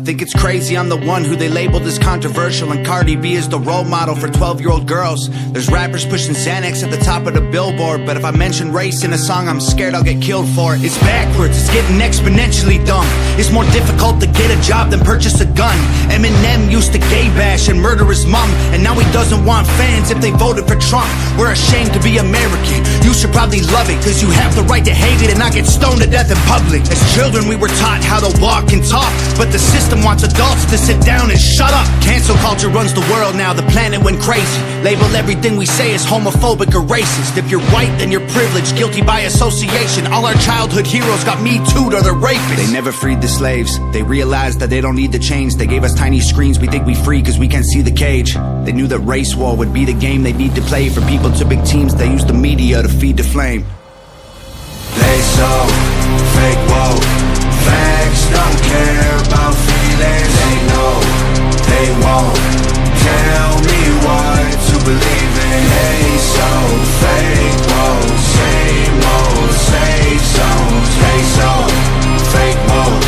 think it's crazy I'm the one who they labeled as controversial, and Cardi B is the role model for 12-year-old girls. There's rappers pushing Xanax at the top of the billboard, but if I mention race in a song, I'm scared I'll get killed for it. It's backwards, it's getting exponentially dumb. It's more difficult to get a job than purchase a gun. Eminem used to gay bash and murder his mom, and now he doesn't want fans if they voted for Trump. We're ashamed to be American. You should probably love it, cause you have the right to hate it and not get stoned to death in public. As children we were taught how to walk and talk, but the system wants adults to sit down and shut up. Cancel culture runs the world now, the planet went crazy. Label everything we say as homophobic or racist. If you're white, then you're privileged, guilty by association. All our childhood heroes got Me Too'd or they're rapists. They never freed the slaves, they realized that they don't need to change. They gave us tiny screens, we think we free cause we can't see the cage. They knew that race war would be the game they need to play. For people to big teams, they use the media to feed the flame. They so fake woke, facts don't care about feelings. They know they won't tell me what to believe in. They so fake woke, same old safe zones. They so fake woke,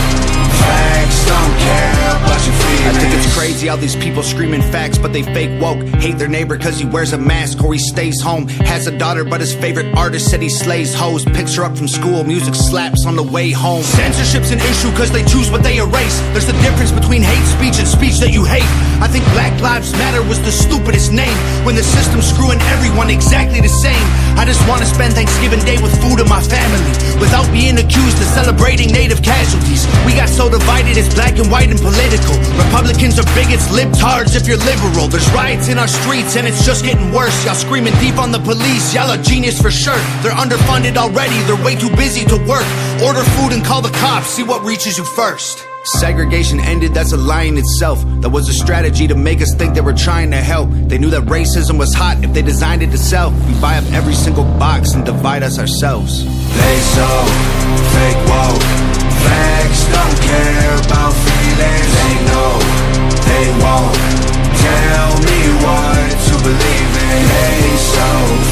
facts don't care about your feelings. I think it's crazy how these people screaming facts, but they fake woke. Hate their neighbor cause he wears a mask or he stays home. Has a daughter but his favorite artist said he slays hoes. Picks her up from school, music slaps on the way home. Censorship's an issue cause they choose what they erase. There's a difference between hate speech and speech that you hate. I think Black Lives Matter was the stupidest name, when the system's screwing everyone exactly the same. I just wanna spend Thanksgiving Day with food and my family, without being accused of celebrating native casualties. We got so divided it's black and white and political. Republicans are bigots, libtards if you're liberal. There's riots in our streets and it's just getting worse. Y'all screaming thief on the police, y'all are genius for sure. They're underfunded already, they're way too busy to work. Order food and call the cops, see what reaches you first. Segregation ended, that's a lie in itself. That was a strategy to make us think they were trying to help. They knew that racism was hot if they designed it to sell. We buy up every single box and divide us ourselves. They so fake woke, facts don't care about feelings. They know they won't tell me what to believe in. They so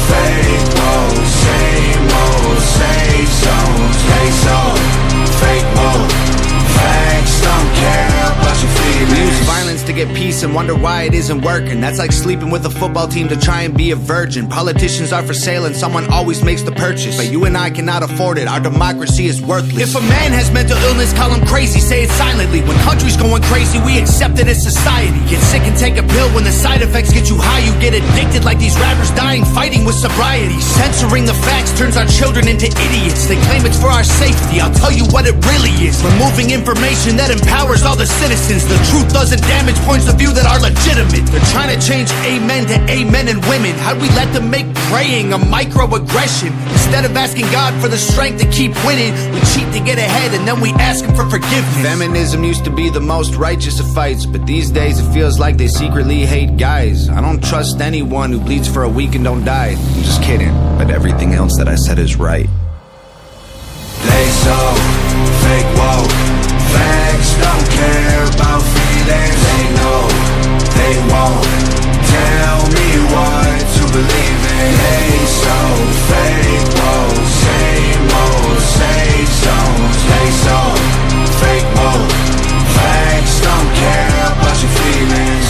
fake woke, same old safe zones. They so fake woke, facts don't care about your feelings. We use violence to get peace and wonder why it isn't working. That's like sleeping with a football team to try and be a virgin. Politicians are for sale and someone always makes the purchase, but you and I cannot afford it, our democracy is worthless. If a man has mental illness, call him crazy, say it silently. When country's going crazy, we accept it as society. Get sick and take a pill, when the side effects get you high, you get addicted like these rappers dying fighting with sobriety. Censoring the facts turns our children into idiots. They claim it's for our safety, I'll tell you what it really is. Removing information that empowers all the citizens. The truth doesn't damage points of view that are legitimate. They're trying to change amen to amen and women. How'd we let them make praying a microaggression? Instead of asking God for the strength to keep winning, we cheat to get ahead and then we ask him for forgiveness. Feminism used to be the most righteous of fights, but these days it feels like they secretly hate guys. I don't trust anyone who bleeds for a week and don't die. I'm just kidding, but everything else that I said is right. They so fake woke, facts don't care about feelings. They know they won't tell me what to believe in. They so fake woke, same old safe zones. They so fake woke, facts don't care about your feelings.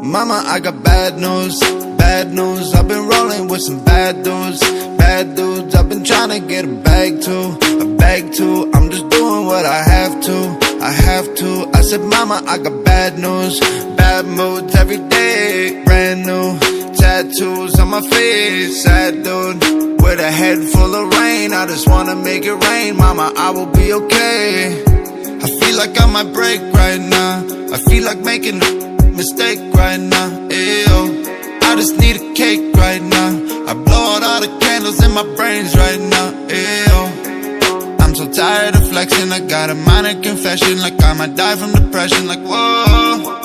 Mama, I got bad news, bad news. I've been rolling with some bad dudes, bad dudes. I've been trying to get a bag too, a bag too. I'm just doing what I have to, I have to. I said, mama, I got bad news, bad moods every day, brand new tattoos on my face, sad dude, with a head full of rain. I just wanna make it rain, mama, I will be okay. I feel like I might break right now, I feel like making a mistake right now, ew. I just need a cake right now, I blow out all the candles in my brains right now, ew. I'm so tired of flexing, I got a minor confession, like I might die from depression, like whoa.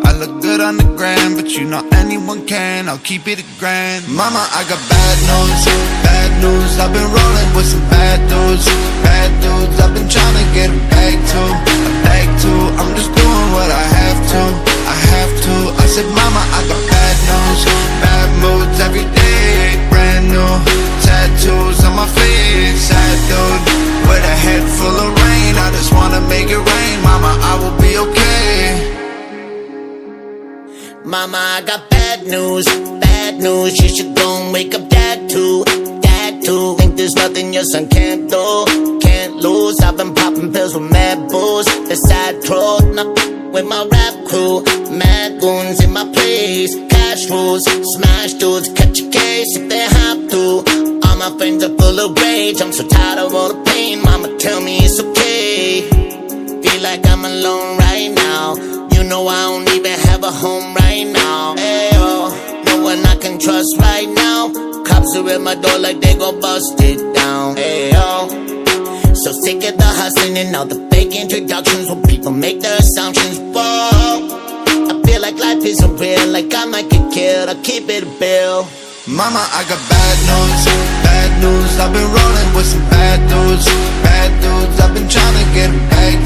I look good on the gram, but you know anyone can, I'll keep it a grand. Mama, I got bad news, bad news. I've been rolling with some bad dudes, bad dudes. I've been trying to get a bag too, a bag too. I'm just doing what I have to, I have to. I said, mama, I got bad news, bad moods every day, brand new tattoos on my face, guess I can't do, can't lose. I've been popping pills with mad booze. The side troll, with my rap crew. Mad goons in my place, cash rules. Smash dudes, catch a case if they have to. All my friends are full of rage, I'm so tired of all the pain. Mama tell me it's okay. Feel like I'm alone right now. You know I don't even have a home right now. Ayo, no one I can trust right now. Cops are at my door like they gon' bust it down. Ayo, so sick of the hustling and all the fake introductions where people make their assumptions. Whoa, I feel like life isn't real, like I might get killed. I keep it a bill. Mama, I got bad news, bad news. I've been rolling with some bad dudes, bad dudes. I've been trying to get a bag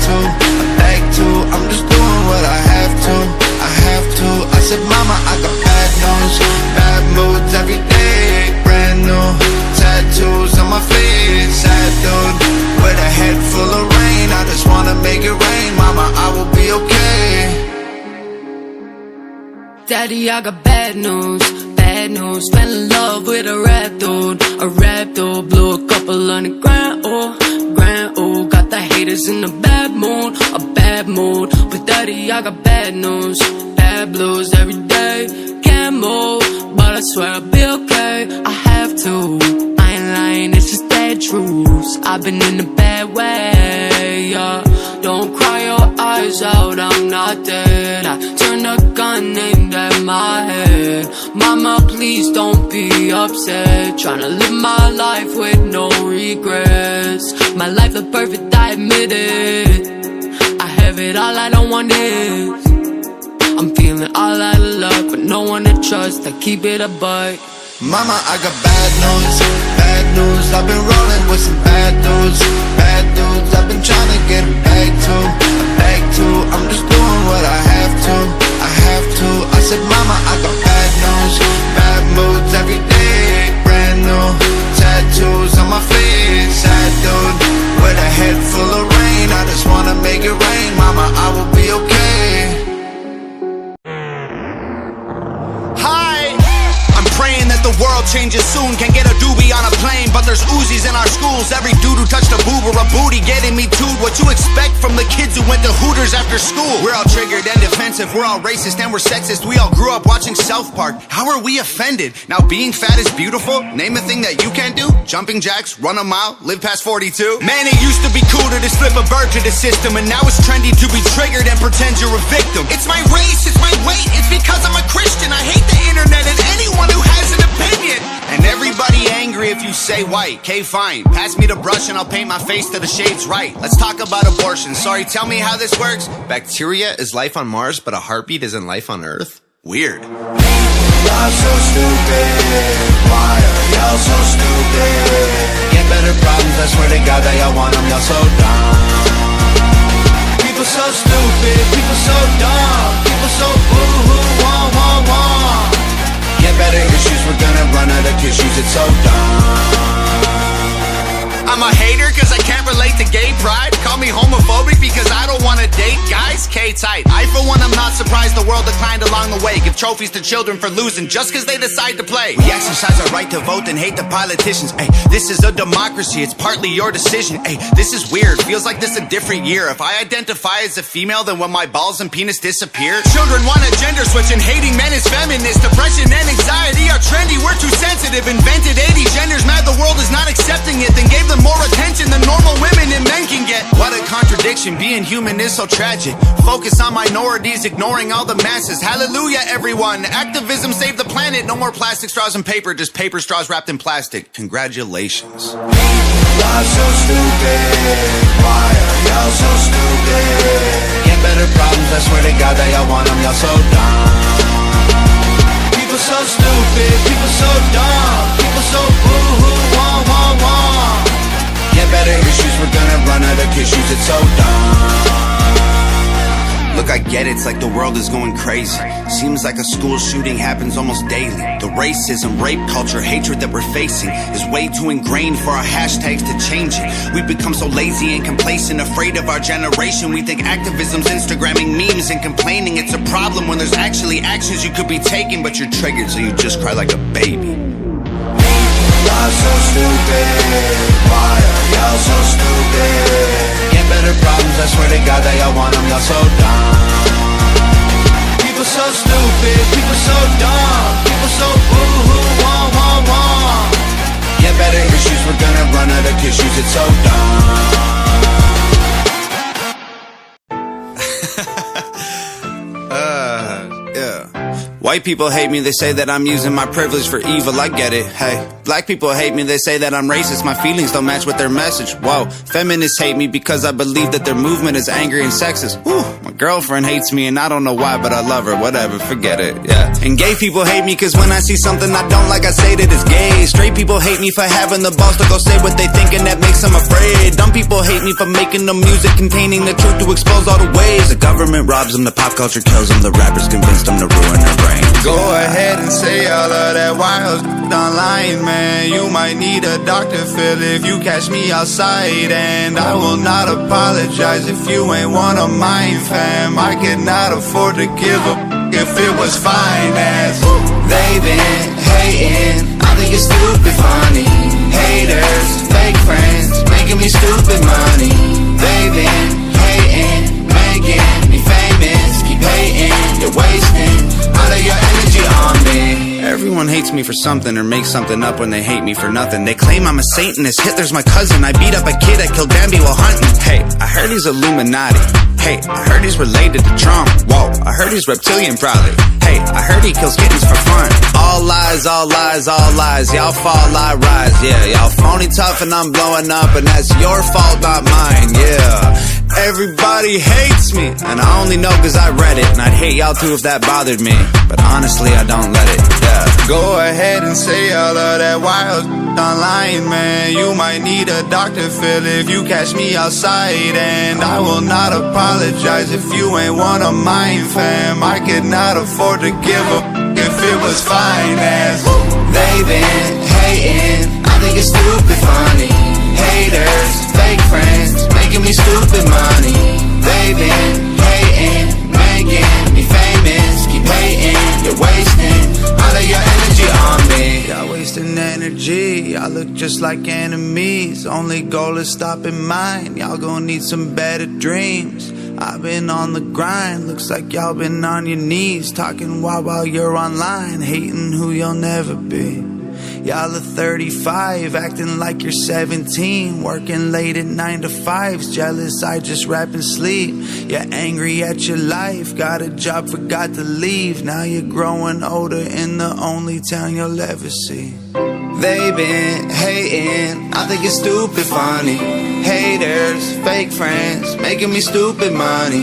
too, I'm just doing what I have to, I have to. I said, Mama, I got bad news, bad moods every day, brand new tattoos on my face. Sad dude, with a head full of rain. I just wanna make it rain. Mama, I will be okay. Daddy, I got bad news, bad news. Fell in love with a rap dude, blew a couple $100 grand, oh. Got the haters in a bad mood, But daddy, I got bad news, bad blues every day. Can't move, but I swear I'll be okay. I have to, I ain't lying, it's just dead truths. I've been in a bad way, yeah. Don't cry your eyes out, I'm not dead. I turned a gun aimed at my head. Mama, please don't be upset. Tryna live my life with no regrets. My life look perfect, I admit it. I have it all, I don't want it. I'm feeling all out of luck, but no one to trust. I keep it a buck. Mama, I got bad news, bad news. I've been rolling with some bad dudes, bad dudes. I've been trying to get a bag too, I'm just doing what I have to, I have to. I said, Mama, I got bad news, bad moods every day, brand new tattoos on my face. Sad dude, with a head full of rain. I just wanna make it rain. Mama, I will be okay. Praying that the world changes soon. Can get a doobie on a plane, but there's Uzis in our schools. Every dude who touched a boob or a booty getting me tooed. What you expect from the kids who went to Hooters after school? We're all triggered and defensive, we're all racist and we're sexist. We all grew up watching South Park. How are we offended? Now being fat is beautiful? Name a thing that you can't do. Jumping jacks, run a mile, live past 42. Man, it used to be cool to just flip a bird to the system, and now it's trendy to be triggered and pretend you're a victim. It's my race, it's my weight, it's because I'm a Christian. I hate the internet and anyone who has an opinion. And everybody angry if you say white. Okay, fine, pass me the brush and I'll paint my face to the shades right. Let's talk about abortion. Sorry, tell me how this works. Bacteria is life on Mars, but a heartbeat isn't life on Earth? Weird. Y'all so stupid. Why are y'all so stupid? Get better problems, I swear to God that y'all want them. Y'all so dumb. People so stupid, people so dumb. People so boo-hoo, wah. Get better issues, we're gonna run out of tissues. It's so dumb. I'm a hater cause I can't relate to gay pride. Call me homophobic because I don't wanna date guys. K-tight. I for one am not surprised the world declined along the way. Give trophies to children for losing just cause they decide to play. We exercise our right to vote and hate the politicians. Ay, this is a democracy, it's partly your decision. Ay, this is weird, feels like this a different year. If I identify as a female, then when my balls and penis disappear. Children want a gender switch and hating men is feminist. Depression and anxiety are trendy, we're too sensitive. Invented 80 genders, mad the world is not accepting it. Then gave them more attention than normal women and men can get. What a contradiction, being human is so tragic. Focus on minorities, ignoring all the masses. Hallelujah, everyone. Activism saved the planet. No more plastic straws and paper, just paper straws wrapped in plastic. Congratulations. Y'all so stupid. Why are y'all so stupid? Get better problems, I swear to God that y'all want them. Y'all so dumb. People so stupid, people so dumb. People so boo-hoo, wah. Get better issues, we're gonna run out of tissues. It's so dumb. Look, I get it, it's like the world is going crazy. Seems like a school shooting happens almost daily. The racism, rape culture, hatred that we're facing is way too ingrained for our hashtags to change it. We've become so lazy and complacent, afraid of our generation. We think activism's Instagramming memes and complaining. It's a problem when there's actually actions you could be taking, but you're triggered so you just cry like a baby. Y'all so stupid. Why dreams, I swear to God they all want them, y'all so dumb. People so stupid, people so dumb, people so boo-hoo, wah. Get better issues, we're gonna run out of tissues, it's so dumb. White people hate me, they say that I'm using my privilege for evil, I get it, hey. Black people hate me, they say that I'm racist, my feelings don't match with their message, whoa. Feminists hate me because I believe that their movement is angry and sexist, whew. My girlfriend hates me and I don't know why, but I love her, whatever, forget it, yeah. And gay people hate me cause when I see something I don't like, I say that it's gay. Straight people hate me for having the balls to go say what they think and that makes them afraid. Dumb people hate me for making the music containing the truth to expose all the ways. The government robs them, the pop culture kills them, the rappers convince them to ruin their brain. Go ahead and say all of that wild online, man. You might need a Dr. Phil if you catch me outside. And I will not apologize if you ain't one of mine, fam. I could not afford to give a if it was finance. They been hating, I think it's stupid funny. Haters, fake friends, making me stupid money. They been hating, making me famous. Keep hating, you're wasting all of your energy on me. Everyone hates me for something or makes something up when they hate me for nothing. They claim I'm a Satanist, Hitler's my cousin. I beat up a kid, I killed Bambi while hunting. Hey, I heard he's Illuminati. Hey, I heard he's related to Trump. Whoa, I heard he's reptilian probably. Hey, I heard he kills kittens for fun. All lies, all lies, all lies. Y'all fall, I rise, yeah. Y'all phony tough and I'm blowing up, and that's your fault, not mine, yeah. Everybody hates me, and I only know cause I read it. And I'd hate y'all too if that bothered me, but honestly I don't let it, yeah. Go ahead and say all of that wild online, man. You might need a Dr. Phil if you catch me outside. And I will not apologize if you ain't one of mine, fam. I could not afford to give a if it was finance. They been hating, I think it's stupid funny. Haters, fake friends, making me stupid money. They been hating, making me famous. Keep hating, you're wasting all of your energy on me. Y'all wasting energy, y'all look just like enemies. Only goal is stopping mine, y'all gon' need some better dreams. I've been on the grind, looks like y'all been on your knees. Talking while you're online, hating who you'll never be. Y'all are 35, acting like you're 17. Working late at 9 to 5s, jealous I just rap and sleep. You're angry at your life, got a job, forgot to leave. Now you're growing older in the only town you'll ever see. They been hating, I think it's stupid funny. Haters, fake friends, making me stupid money.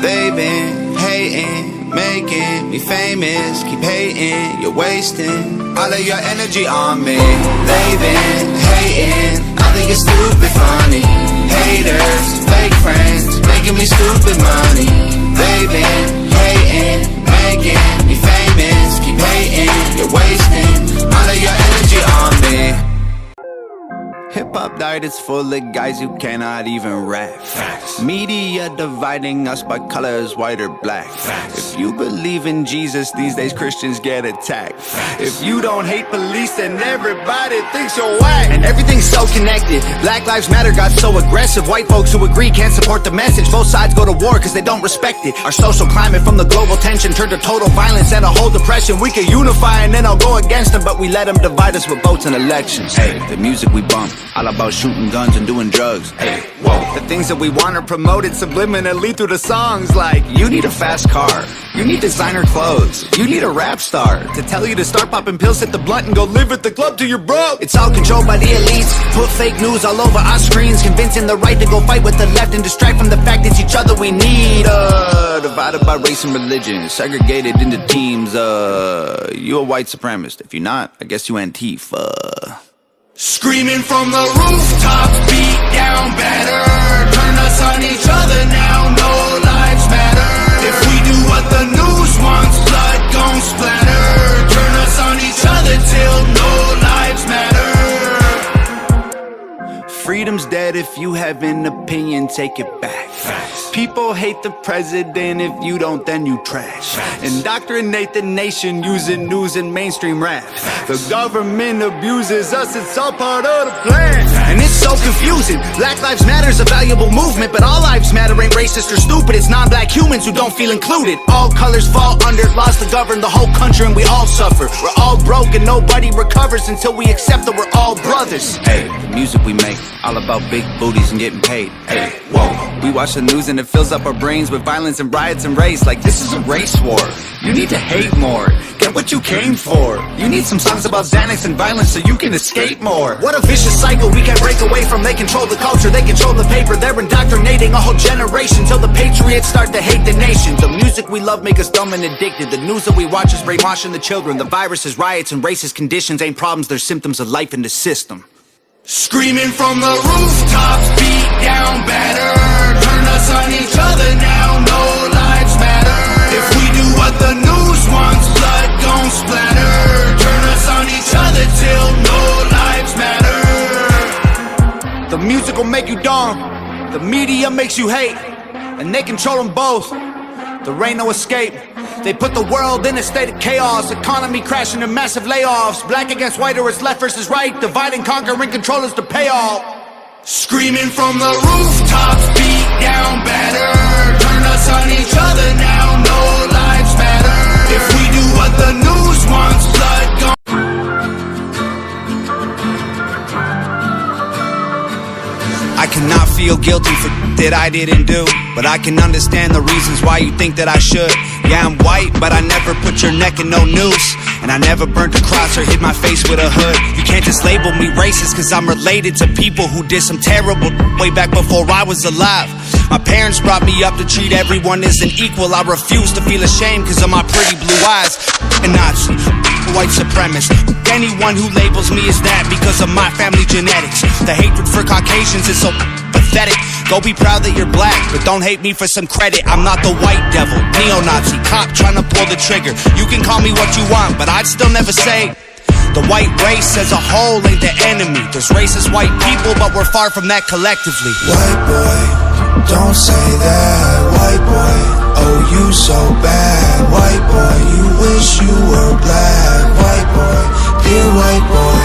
They been hating, making me famous. Keep hating, you're wasting all of your energy on me. They been hating, I think it's stupid funny. Haters, fake friends, making me stupid money. They been hating, making me famous. Keep hating, you're wasting all of your energy on me. Hip-hop diet is full of guys who cannot even rap. Facts. Media dividing us by colors, white or black. Facts. If you believe in Jesus, these days Christians get attacked. Facts. If you don't hate police, then everybody thinks you're whack. And everything's so connected. Black Lives Matter got so aggressive. White folks who agree can't support the message. Both sides go to war cause they don't respect it. Our social climate from the global tension turned to total violence and a whole depression. We could unify and then I'll go against them, but we let them divide us with votes and elections. Hey, the music we bump, all about shooting guns and doing drugs. Hey, whoa. The things that we want are promoted subliminally through the songs, like you need a fast car, you need designer clothes, you need a rap star to tell you to start popping pills, hit the blunt and go live at the club till you're broke. It's all controlled by the elites, put fake news all over our screens, convincing the right to go fight with the left and distract from the fact it's each other we need. Divided by race and religion, segregated into teams. You a white supremacist. If you're not, I guess you Antifa. Screaming from the rooftops, beat down better. Turn us on each other now, no lives matter. If we do what the news wants, blood gon' splatter. Turn us on each other till no lives matter. Freedom's dead, if you have an opinion, take it back. Facts. People hate the president, if you don't, then you trash. Facts. Indoctrinate the nation using news and mainstream rap. Facts. The government abuses us, it's all part of the plan. Facts. And it's so confusing. Black Lives Matter is a valuable movement, but all lives matter ain't racist or stupid. It's non-black humans who don't feel included. All colors fall under laws to govern the whole country, and we all suffer. We're all broke and nobody recovers until we accept that we're all brothers. Hey, the music we make, all about big booties and getting paid. Hey, whoa, we watch the news and it fills up our brains with violence and riots and race. Like this is a race war. You need to hate more. Get what you came for. You need some songs about Xanax and violence so you can escape more. What a vicious cycle we can't break away from. They control the culture, they control the paper. They're indoctrinating a whole generation till the patriots start to hate the nation. The music we love make us dumb and addicted. The news that we watch is brainwashing the children. The viruses, riots, and racist conditions ain't problems, they're symptoms of life in the system. Screaming from the rooftops, beat down better. Turn us on each other now, no lives matter. If we do what the news wants, blood gon' splatter. Turn us on each other till no lives matter. The music will make you dumb, the media makes you hate, and they control them both. There ain't no escape. They put the world in a state of chaos. Economy crashing and massive layoffs. Black against white or it's left versus right. Divide and conquer and control is the payoff. Screaming from the rooftops, beat down better. Turn us on each other now, no lives matter. If we do what the news wants, blood gon' I cannot feel guilty for that I didn't do, but I can understand the reasons why you think that I should. Yeah, I'm white, but I never put your neck in no noose, and I never burnt a cross or hit my face with a hood. You can't just label me racist cause I'm related to people who did some terrible way back before I was alive. My parents brought me up to treat everyone as an equal. I refuse to feel ashamed cause of my pretty blue eyes. A Nazi, white supremacist, anyone who labels me as that because of my family genetics. The hatred for Caucasians is so pathetic. Go be proud that you're black, but don't hate me for some credit. I'm not the white devil, neo-Nazi, cop trying to pull the trigger. You can call me what you want, but I'd still never say the white race as a whole ain't the enemy. There's racist white people, but we're far from that collectively. White boy, don't say that. White boy, oh you so bad. White boy, you wish you were black. White boy, dear white boy.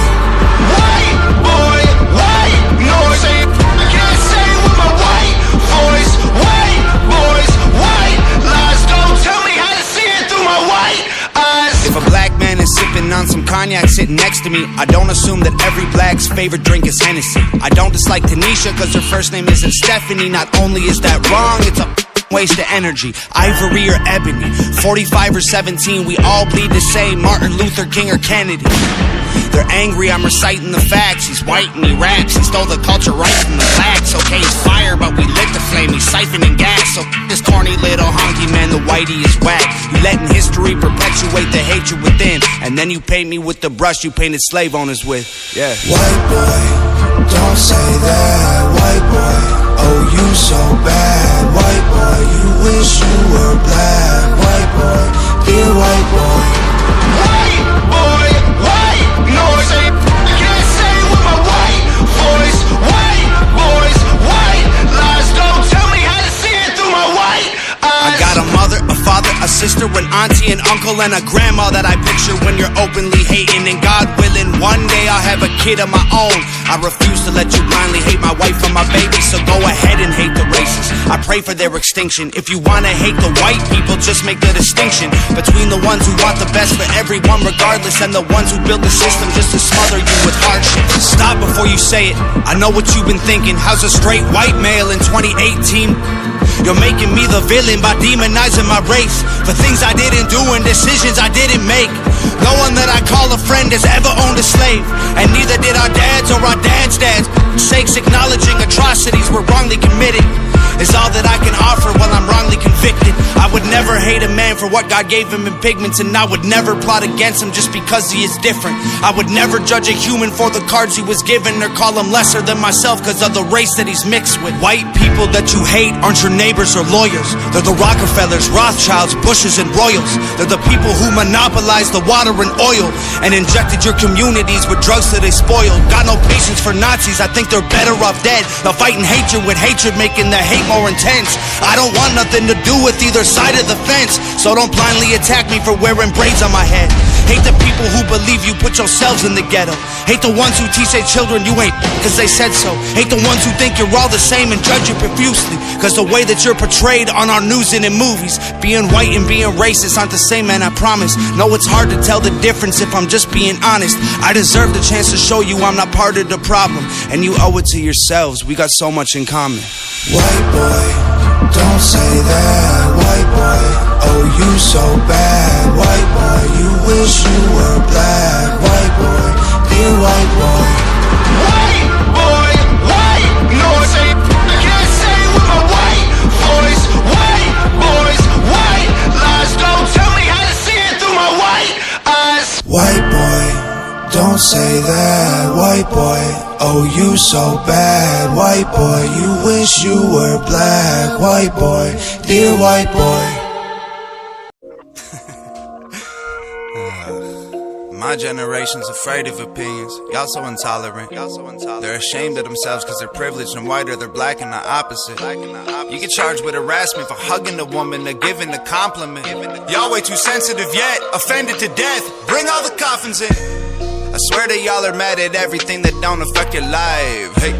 white boy, white noise. I can't say it with my white voice. White boys, white lies. Don't tell me how to see it through my white eyes. If a black man is sipping on some cognac sitting next to me, I don't assume that every black's favorite drink is Hennessy. I don't dislike Tanisha cause her first name isn't Stephanie. Not only is that wrong, it's a waste of energy. Ivory or ebony, 45 or 17, we all bleed the same. Martin Luther King or Kennedy. They're angry, I'm reciting the facts. He's white and he raps, he stole the culture right from the blacks. Okay, he's fire, but we lit the flame, he's siphoning gas. So this corny little honky man, the whitey is whack. You letting history perpetuate the hatred within, and then you paint me with the brush you painted slave owners with. Yeah. White boy, don't say that. White boy, oh you so bad. White boy, you wish you were black. White boy, dear white boy. White boy, white noise. I can't say it with my white voice. White boys, white lies. Don't tell me how to see it through my white eyes. I got a mother, a father, a sister, an auntie, an uncle, and a grandma that I picture when you're openly hating. And God willing, one day I'll have a kid of my own. I refuse to let you blindly hate my wife and my baby, so go ahead and hate the racists. I pray for their extinction. If you wanna hate the white people, just make the distinction between the ones who want the best for everyone regardless, and the ones who build the system just to smother you with hardship. Stop before you say it, I know what you've been thinking. How's a straight white male in 2018? You're making me the villain by demonizing my race for things I didn't do and decisions I didn't make. No one that I call a friend has ever owned a slave, and neither did our dads or our dads' dads. Sakes, acknowledging atrocities were wrongly committed is all that I can offer while I'm wrongly convicted. I would never hate a man for what God gave him in pigments, and I would never plot against him just because he is different. I would never judge a human for the cards he was given, or call him lesser than myself because of the race that he's mixed with. White people that you hate aren't your neighbors or lawyers. They're the Rockefellers, Rothschilds, Bushes, and Royals. They're the people who monopolized the water and oil and injected your communities with drugs that they spoiled. Got no patience for Nazis, I think they're better off dead. They're fighting hatred with hatred, making the hate more intense. I don't want nothing to do with either side of the fence, so don't blindly attack me for wearing braids on my head. Hate the people who believe you put yourselves in the ghetto. Hate the ones who teach their children you ain't cause they said so. Hate the ones who think you're all the same and judge you profusely cause the way that you're portrayed on our news and in movies. Being white and being racist aren't the same, man, I promise. No, it's hard to tell the difference if I'm just being honest. I deserve the chance to show you I'm not part of the problem, and you owe it to yourselves. We got so much in common. White boy, don't say that. White boy, oh you so bad. White boy, you wish you were black. White boy, dear white boy. White boy, white noise. I can't say with my white voice. White boys, white lies. Don't tell me how to see it through my white eyes. White boy, don't say that. White boy, oh you so bad. White boy, you wish you were black. White boy, dear white boy. My generation's afraid of opinions. Y'all so intolerant. They're ashamed of themselves cause they're privileged and white, or they're black and the opposite. You get charged with harassment for hugging a woman or giving a compliment. Y'all way too sensitive yet offended to death. Bring all the coffins in. I swear that y'all are mad at everything that don't affect your life. Hey,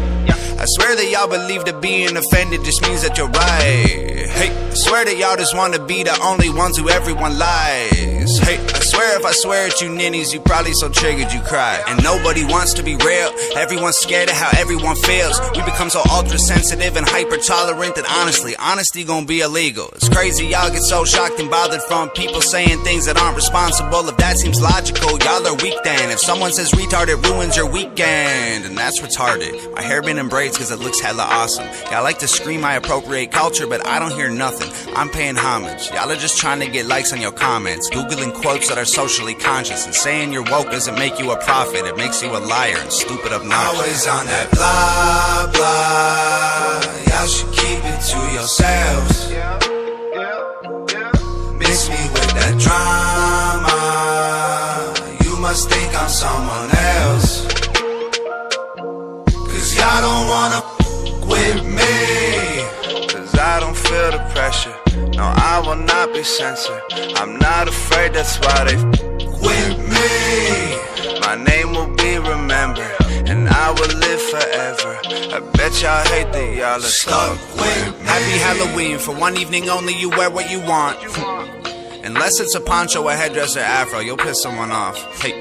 I swear that y'all believe that being offended just means that you're right. Hey, I swear that y'all just want to be the only ones who everyone lies. Hey, I swear if I swear at you ninnies, you probably so triggered you cry. And nobody wants to be real. Everyone's scared of how everyone feels. We become so ultra sensitive and hyper tolerant that honestly, honesty gonna be illegal. It's crazy y'all get so shocked and bothered from people saying things that aren't responsible. If that seems logical, y'all are weak then. If someone says retard, it ruins your weekend, and that's retarded. My hair been in braids cause it looks hella awesome. Y'all like to scream I appropriate culture, but I don't hear nothing. I'm paying homage. Y'all are just trying to get likes on your comments, googling quotes that are socially conscious, and saying you're woke doesn't make you a prophet. It makes you a liar and stupid obnoxious. Always on that blah blah. Y'all should keep it to yourselves. Mix me with that drama. You must think I'm someone else. Cause y'all don't wanna with me. Cause I don't feel the pressure. No, I will not be censored. I'm not afraid, that's why they with me. My name will be remembered, and I will live forever. I bet y'all hate that y'all are stuck with me. Happy Halloween, for one evening only you wear what you want. Unless it's a poncho, a headdress, or afro, you'll piss someone off. Hey,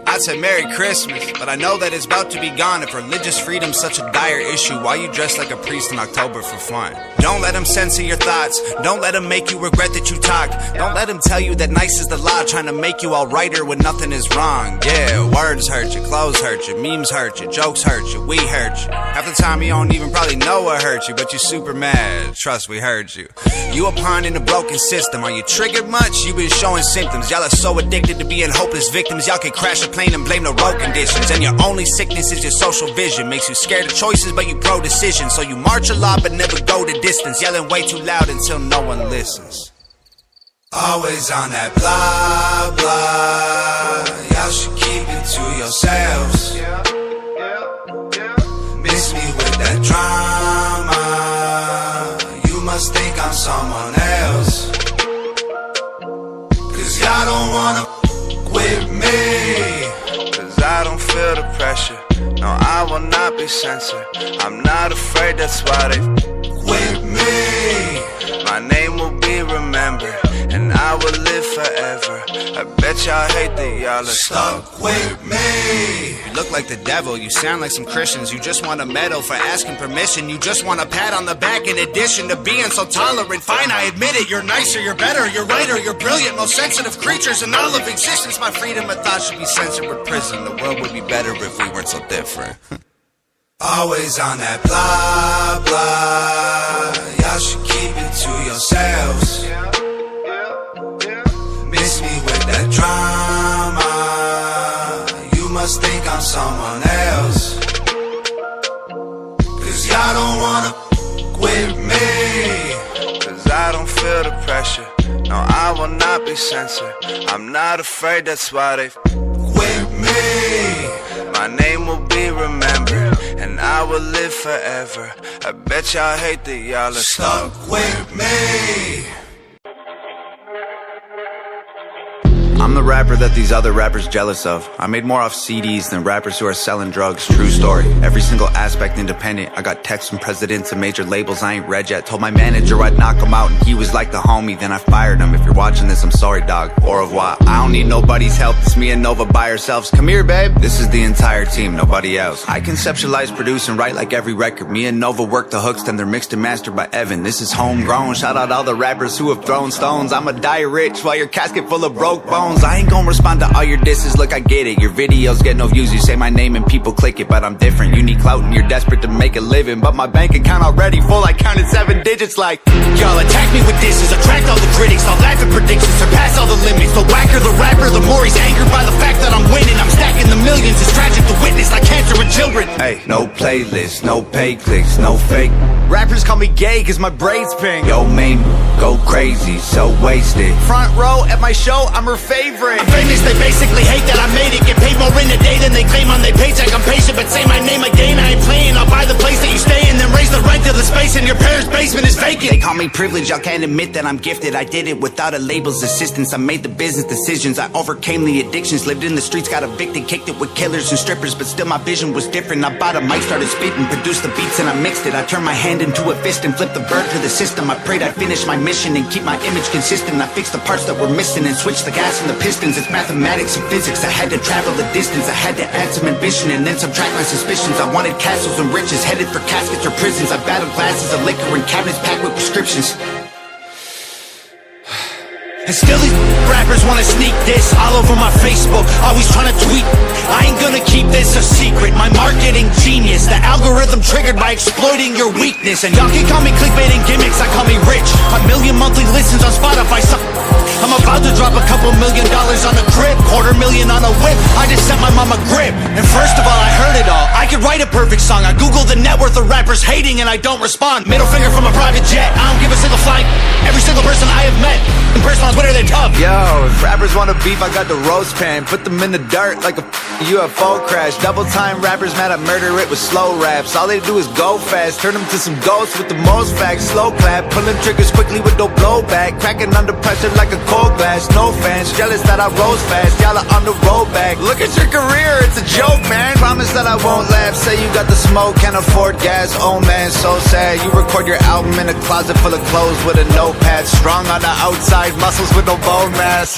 I'd say Merry Christmas, but I know that it's about to be gone. If religious freedom's such a dire issue, why you dress like a priest in October for fun? Don't let them censor your thoughts. Don't let them make you regret that you talked. Don't let them tell you that nice is the law, trying to make you all righter when nothing is wrong. Yeah, words hurt you, clothes hurt you, memes hurt you, jokes hurt you, we hurt you. Half the time you don't even probably know what hurt you, but you're super mad. Trust, we heard you. You a pawn in a broken system. Are you triggered much? You been showing symptoms. Y'all are so addicted to being hopeless victims. Y'all can crash a plane and blame the road conditions. And your only sickness is your social vision. Makes you scared of choices, but you pro decision. So you march a lot, but never go the distance. Yelling way too loud until no one listens. Always on that blah blah. Y'all should keep it to yourselves. Mix me with that drama. You must think I'm someone else. Cause y'all don't wanna with me. Cause I don't feel the pressure. No, I will not be censored. I'm not afraid, that's why they with me. My name will be remembered, and I will live forever. I bet y'all hate that y'all are stuck with me. You look like the devil, you sound like some Christians. You just want a medal for asking permission. You just want a pat on the back in addition to being so tolerant. Fine, I admit it, you're nicer, you're better, you're righter, you're brilliant, most sensitive creatures in all of existence. My freedom of thought should be censored with prison. The world would be better if we weren't so different. Always on that blah blah. Y'all should keep it to yourselves. Mix me with that drama. You must think I'm someone else. Cause y'all don't wanna with me. Cause I don't feel the pressure. No, I will not be censored. I'm not afraid, that's why they with me. My name will be remembered, and I will live forever. I bet y'all hate that y'all are stuck with me. I'm I'm the rapper that these other rappers jealous of. I made more off CDs than rappers who are selling drugs. True story. Every single aspect independent. I got texts from presidents and major labels I ain't read yet. Told my manager I'd knock him out and he was like the homie. Then I fired him. If you're watching this, I'm sorry, dog. Au revoir. I don't need nobody's help. It's me and Nova by ourselves. Come here, babe. This is the entire team, nobody else. I conceptualize, produce, and write like every record. Me and Nova work the hooks, then they're mixed and mastered by Evan. This is homegrown. Shout out all the rappers who have thrown stones. I'ma die rich while your casket full of broke bones. I ain't gonna respond to all your disses, look I get it. Your videos get no views, you say my name and people click it. But I'm different, you need clout and you're desperate to make a living. But my bank account already full, I counted 7 digits like Y'all attack me with disses, attract all the critics. I'll laugh at predictions, surpass all the limits. The whacker the rapper, the more he's angered by the fact that I'm winning. I'm stacking the millions, it's tragic to witness like cancer in children. Hey, no playlist, no pay clicks, no fake. Rappers call me gay cause my braids pink. Yo, main, go crazy, so wasted. Front row at my show, I'm her favorite. I'm famous, they basically hate that I made it. Get paid more in a day than they claim on their paycheck. I'm patient, but say my name again, I ain't playing. I'll buy the place that you stay in, then raise the rent to the space in your parents' basement is vacant. They call me privileged, y'all can't admit that I'm gifted. I did it without a label's assistance. I made the business decisions, I overcame the addictions. Lived in the streets, got evicted, kicked it with killers and strippers. But still my vision was different. I bought a mic, started spitting, produced the beats and I mixed it. I turned my hand into a fist and flipped the bird to the system. I prayed I'd finish my mission and keep my image consistent. I fixed the parts that were missing and switched the gas and the pistons. It's mathematics and physics, I had to travel the distance. I had to add some ambition and then subtract my suspicions. I wanted castles and riches, headed for caskets or prisons. I battled glasses of liquor and cabinets packed with prescriptions. And still these rappers wanna sneak this all over my Facebook, always trying to tweet. I ain't gonna keep this a secret, my marketing genius. The algorithm triggered by exploiting your weakness. And y'all can call me clickbait and gimmicks, I call me rich. 1 million monthly listens on Spotify, I'm about to drop a couple $1 million on a crib, $250,000 on a whip. I just sent my mom a grip. And first of all, I heard it all. I could write a perfect song. I googled the net worth of rappers hating and I don't respond. Middle finger from a private jet, I don't give a single flight. Every single person I have met in person on Twitter, they're tough. Yo, if rappers wanna beef, I got the roast pan. Put them in the dirt like a UFO crash. Double time rappers mad at murder it with slow raps. All they do is go fast, turn them to some ghosts with the most facts. Slow clap, pulling triggers quickly with no blowback. Cracking under pressure like a cold glass. No fans, jealous that I rose fast. Y'all are on the road back. Look at your career, it's a joke, man. Promise that I won't laugh. Say you got the smoke, can't afford gas. Oh man, so sad. You record your album in a closet full of clothes with a notepad. Strong on the outside, muscles with no bone mass.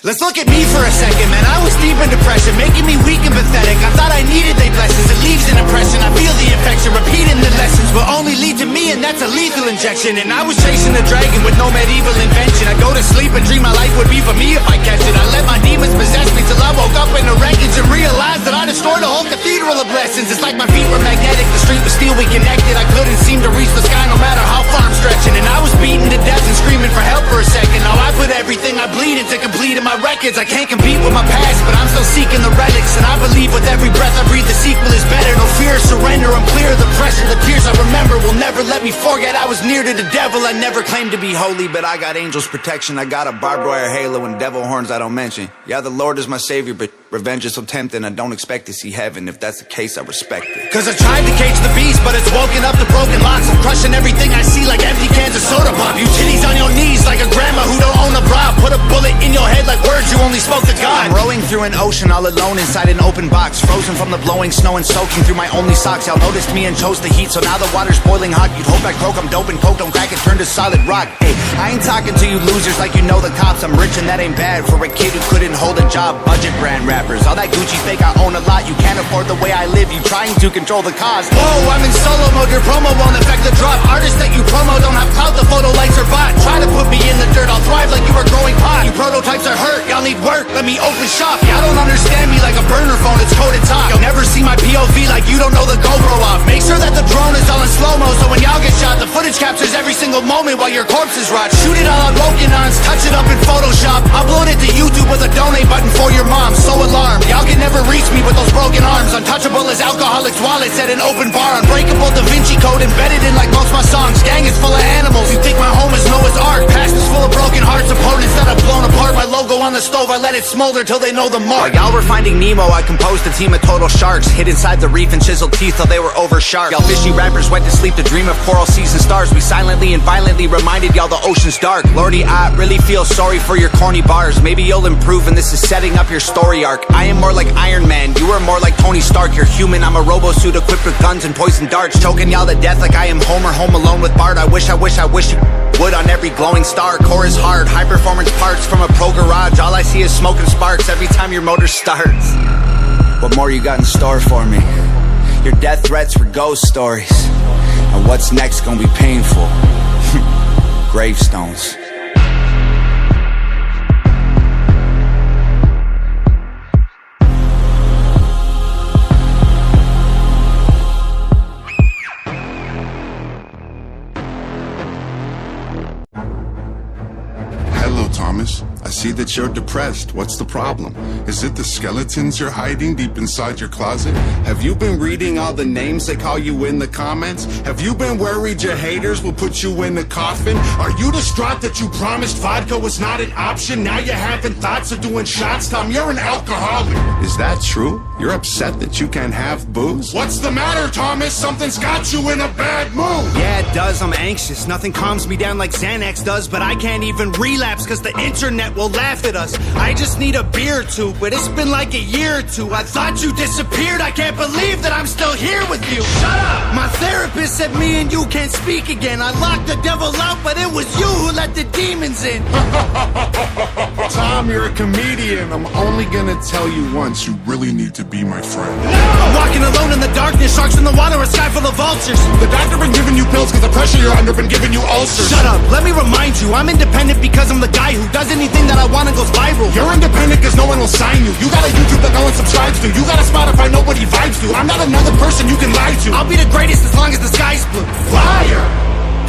Let's look at me for a second, man. I was deep in depression, making me weak and pathetic. I thought I needed their blessings, it leaves an impression. I feel the infection, repeating the lessons will only lead to me, and that's a lethal injection. And I was chasing the dragon with no medieval invention. I go to sleep and dream my life would be for me if I catch it. I let my demons possess me till I woke up in the wreckage and realized that I destroyed a whole cathedral of blessings. It's like my feet were magnetic, the street was steel, we connected. I couldn't seem to reach the sky no matter how far I'm stretching. And I was beaten to death and screaming for help for a second. Now I put everything I bleed into completing my records. I can't compete with my past, but I'm still seeking the relics. And I believe with every breath I breathe the sequel is better. No fear, surrender, I'm clear of the pressure. The tears I remember will never let me forget I was near to the devil. I never claimed to be holy, but I got angels protection. I got a barbed wire halo and devil horns I don't mention. Yeah, the Lord is my savior, but revenge is so tempting. I don't expect to see heaven. If that's the case, I respect it. Cause I tried to cage the beast, but it's woken up the broken locks. I'm crushing everything I see like empty cans of soda pop. You titties on your knees like a grandma who don't own a bra. Put a bullet in your head like words you only spoke to God. I'm rowing through an ocean all alone inside an open box, frozen from the blowing snow and soaking through my only socks. Y'all noticed me and chose the heat, so now the water's boiling hot. You'd hope I croak, I'm dope and coke, don't crack it, turn to solid rock. Hey, I ain't talking to you losers like you know the cops. I'm rich and that ain't bad for a kid who couldn't hold a job. Budget brand rappers, all that Gucci fake, I own a lot. You can't afford the way I live, you trying to control the cost. Whoa, I'm in solo mode, your promo won't affect the drop. Artists that you promo don't have clout, the photo likes are bought. Try to put me in the dirt, I'll thrive like you were growing pot. You prototypes are hurt, y'all need work, let me open shop. Y'all don't understand me like a burner phone, it's coded top. You'll never see my POV like you don't know the GoPro off. Make sure that the drone is all in slow-mo, so when y'all get shot, the footage captures every single moment while your corpses rot. Shoot it all on Woken-ons, touch it up in Photoshop. Upload it to YouTube with a donate button for your mom. So alarmed, y'all can never reach me with those broken arms. Untouchable as alcoholics' wallets at an open bar. Unbreakable Da Vinci Code embedded in like most my songs. Gang is full of animals. You think my home is Noah's Ark? Past is full of broken hearts. Opponents that have blown apart. My logo on the stove, I let it smolder till they know the mark. While y'all were finding Nemo, I composed a team of total sharks. Hid inside the reef and chiseled teeth till they were over sharp. Y'all fishy rappers went to sleep to dream of coral seas and stars. We silently and violently reminded y'all the ocean's dark. Lordy, I really feel sorry for your corny bars. Maybe you'll improve and this is setting up your story arc. I am more like Iron Man, you are more like Tony Stark. You're human, I'm a robo-suit equipped with guns and poison darts. Choking y'all to death like I am Homer home alone with Bart. I wish you would on every glowing star. Core is hard, high performance parts from a pro garage. All I see is smoke and sparks every time your motor starts. What more you got in store for me? Your death threats were ghost stories. And what's next gonna be painful? Gravestones. Hello, Thomas. I see that you're depressed. What's the problem? Is it the skeletons you're hiding deep inside your closet? Have you been reading all the names they call you in the comments? Have you been worried your haters will put you in the coffin? Are you distraught that you promised vodka was not an option? Now you're having thoughts of doing shots? Tom, you're an alcoholic. Is that true? You're upset that you can't have booze? What's the matter, Thomas? Something's got you in a bad mood. Yeah, it does, I'm anxious. Nothing calms me down like Xanax does. But I can't even relapse cause the internet will laugh at us. I just need a beer or two, but it's been like a year or two. I thought you disappeared, I can't believe that I'm still here with you. Shut up! My therapist said me and you can't speak again. I locked the devil out, but it was you who let the demons in. Tom, you're a comedian. I'm only gonna tell you once, you really need to be my friend. No! I'm walking alone in the darkness, sharks in the water, a sky full of vultures. The doctor been giving you pills cause the pressure you're under been giving you ulcers. Shut up, let me remind you, I'm independent because I'm the guy who does anything that I want and goes viral. You're independent cause no one will sign you. You got a YouTube that no one subscribes to. You got a Spotify nobody vibes to. I'm not another person you can lie to. I'll be the greatest as long as the sky's blue. Liar!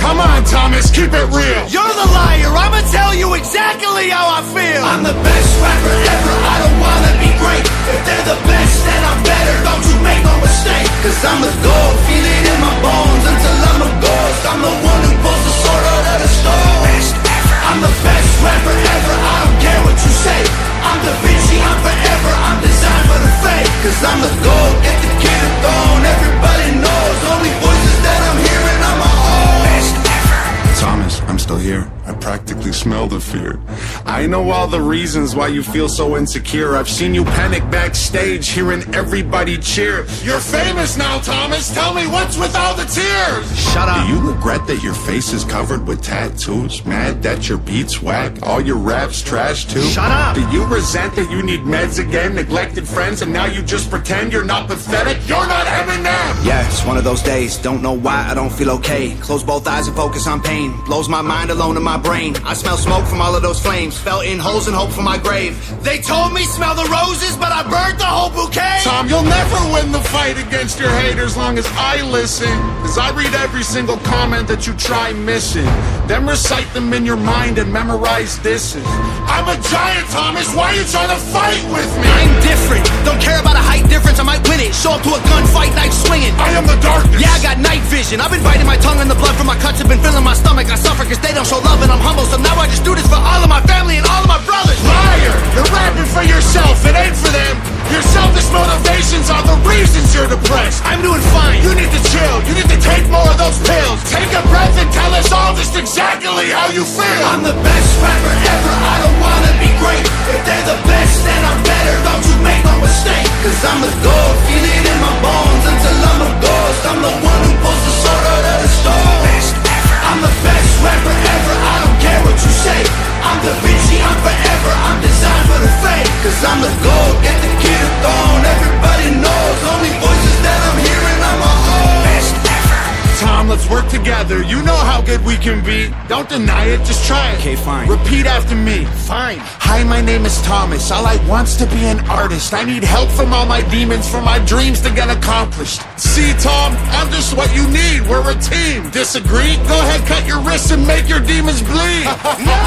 Come on, Thomas, keep it real. You're the liar, I'ma tell you exactly how I feel. I'm the best rapper ever, I don't wanna be great. If they're the best, then I'm better, don't you make no mistake. Cause I'm the gold, feel it in my bones until I'm a ghost. I'm the one who pulls the sword out of the stone. Best ever. I'm the best rapper ever, I don't care what you say. I'm Da Vinci, I'm forever, I'm designed for the fake. Cause I'm the gold, get the kid a throne. Everybody knows, only voices that I'm hearing are my own. Best ever. Thomas, I'm still here. I practically smell the fear. I know all the reasons why you feel so insecure. I've seen you panic backstage, hearing everybody cheer. You're famous now, Thomas. Tell me what's with all the tears? Shut up. Do you regret that your face is covered with tattoos? Mad that your beats whack? All your raps trash too? Shut up. Do you resent that you need meds again? Neglected friends and now you just pretend you're not pathetic? You're not Eminem! Yeah, it's one of those days. Don't know why I don't feel okay. Close both eyes and focus on pain. Blows my mind alone in my brain. I smell smoke from all of those flames. Fell in holes and hope for my grave. They told me smell the roses, but I burned the whole bouquet. Tom, you'll never win the fight against your haters long as I listen. Cause I read every single comment that you try missing. Then recite them in your mind and memorize disses. I'm a giant, Thomas. Why are you trying to fight with me? I'm different. Don't care about a height difference. I might win it. Show up to a gunfight, knife swinging. I am the darkness. Yeah, I got night vision. I've been biting my tongue and the blood from my cuts have been filling my stomach. I suffer cause they don't show love and I'm humble. So now I just do this for all of my family and all of my brothers. Liar! You're rapping for yourself. It ain't for them. Your selfish motivations are the reasons you're depressed. I'm doing fine. You need to chill. You need to take more of those pills. Take a breath and tell us all just exactly how you feel. I'm the best rapper ever. I don't wanna be great. If they're the best, then I'm better. Don't you make no mistake. Cause I'm the gold. Feel it in my bones until I'm a ghost. I'm the one who pulls the sword out of the stone. Best ever. I'm the best rapper ever. I don't care what you say. I'm Da Vinci, I'm forever. I'm designed for the fake. Cause I'm the gold. Get the kid a throne. Everybody knows. Only voices that I'm hearing are my own. Best ever. Tom, let's work together. You know how good we can be. Don't deny it, just try it. Okay, fine. Repeat after me. Fine. Hi, my name is Thomas. All I want's to be an artist. I need help from all my demons for my dreams to get accomplished. See, Tom, I'm just what you need. We're a team. Disagree? Go ahead, cut your wrists and make your demons bleed. No!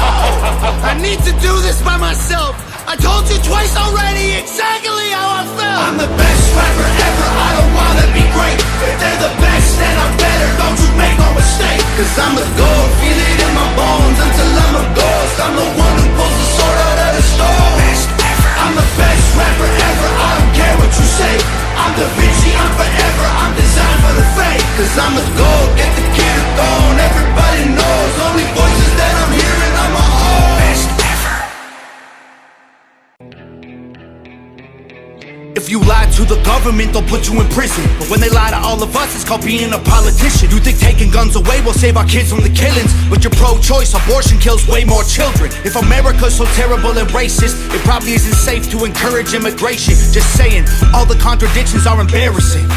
I need to do this by myself. I told you twice already exactly how I felt. I'm the best rapper ever. I don't to the government, they'll put you in prison. But when they lie to all of us, it's called being a politician. You think taking guns away will save our kids from the killings, but you're pro-choice, abortion kills way more children. If America's so terrible and racist, it probably isn't safe to encourage immigration. Just saying, all the contradictions are embarrassing.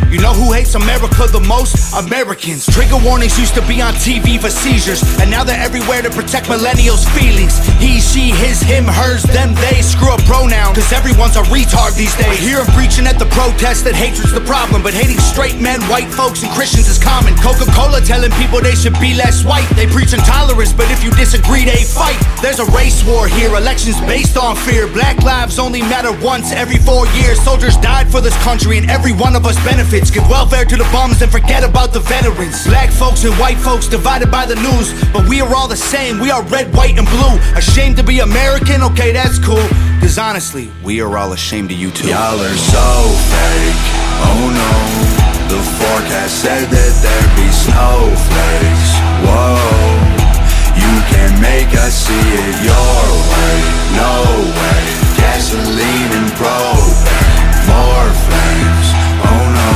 You know who hates America the most? Americans. Trigger warnings used to be on TV for seizures, and now they're everywhere to protect millennials' feelings. He, she, his, him, hers, them, they. Screw a pronoun, cause everyone's a retard these days. I hear him preaching at the protest that hatred's the problem, but hating straight men, white folks, and Christians is common. Coca-Cola telling people they should be less white. They preach intolerance, but if you disagree, they fight. There's a race war here, elections based on fear. Black lives only matter once every 4 years. Soldiers died for this country, and every one of us benefits. Give welfare to the bums and forget about the veterans. Black folks and white folks divided by the news, but we are all the same. We are red, white, and blue. Ashamed to be American? Okay, that's cool. Cause honestly, we are all ashamed of you too. Y'all are so fake, oh no. The forecast said that there'd be snowflakes. Whoa, you can make us see it your way. No way, gasoline and propane, more flames. Oh no,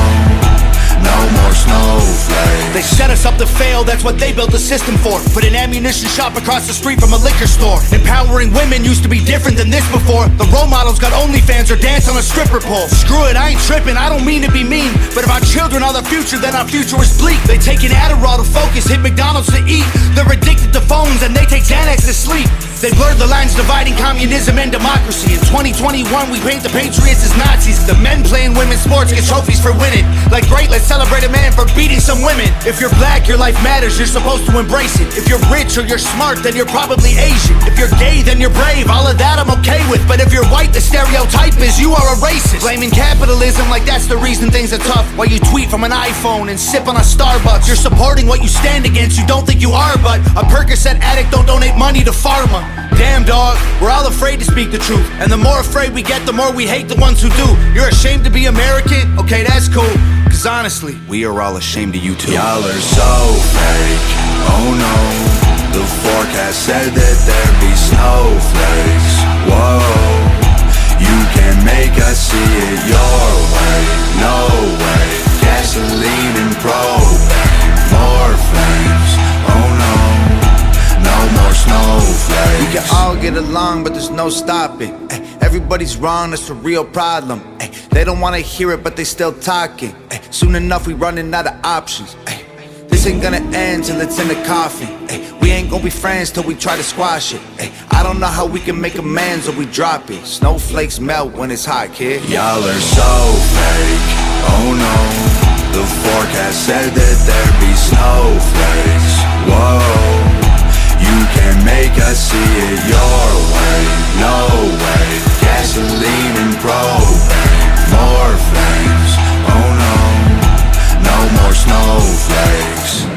no more snowflakes. They set us up to fail, that's what they built the system for. Put an ammunition shop across the street from a liquor store. Empowering women used to be different than this before. The role models got OnlyFans or dance on a stripper pole. Screw it, I ain't tripping, I don't mean to be mean, but if our children are the future, then our future is bleak. They take an Adderall to focus, hit McDonald's to eat. They're addicted to phones and they take Xanax to sleep. They blurred the lines dividing communism and democracy. In 2021 we paint the patriots as Nazis. The men playing women's sports get trophies for winning. Like great, let's celebrate a man for beating some women. If you're black, your life matters, you're supposed to embrace it. If you're rich or you're smart, then you're probably Asian. If you're gay, then you're brave, all of that I'm okay with. But if you're white, the stereotype is you are a racist. Blaming capitalism like that's the reason things are tough, while you tweet from an iPhone and sip on a Starbucks. You're supporting what you stand against, you don't think you are, but a Percocet addict don't donate money to pharma. Damn dog, we're all afraid to speak the truth, and the more afraid we get, the more we hate the ones who do. You're ashamed to be American? Okay, that's cool, cause honestly, we are all ashamed of you too. Y'all are so fake, oh no. The forecast said that there'd be snowflakes. Whoa, you can make us see it your way. No way, gasoline and propane, more flames. Oh no, no more snowflakes. We can all get along, but there's no stopping. Everybody's wrong, that's the real problem. They don't wanna hear it, but they still talking. Soon enough, we running out of options. This ain't gonna end till it's in the coffin. We ain't gonna be friends till we try to squash it. I don't know how we can make amends or we drop it. Snowflakes melt when it's hot, kid. Y'all are so fake, oh no. The forecast said that there'd be snowflakes. Whoa, you can make us see it your way. No way, gasoline and propane, more flames. Oh no, no more snowflakes.